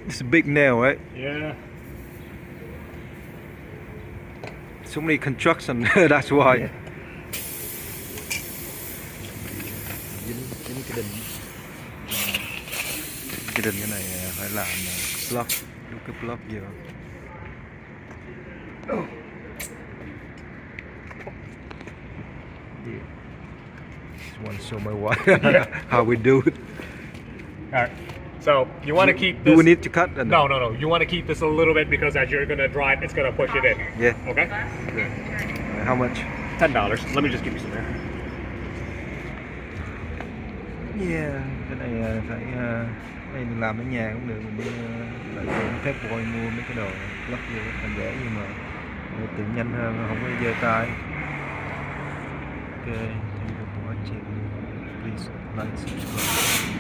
It's a big nail, right? Yeah. So many construction, that's why. Yeah. Dính cái đinh. Cái đinh cái này phải làm plug, đút cái plug vô. Yeah. Just want to show my wife how we do it. All right. So you want to keep Do this. we need to cut? No. You want to keep this a little bit because as you're gonna drive, it's gonna push it in. Yeah. Okay. How much? $10. Let me just give you some there. Yeah, cái này phải này làm ở nhà cũng được, mình đi lại phép boy mua mấy cái đồ lắp vô rất là dễ nhưng mà tự nhanh hơn, không có giơ tay. Ok, thank you for watching. Please like, subscribe.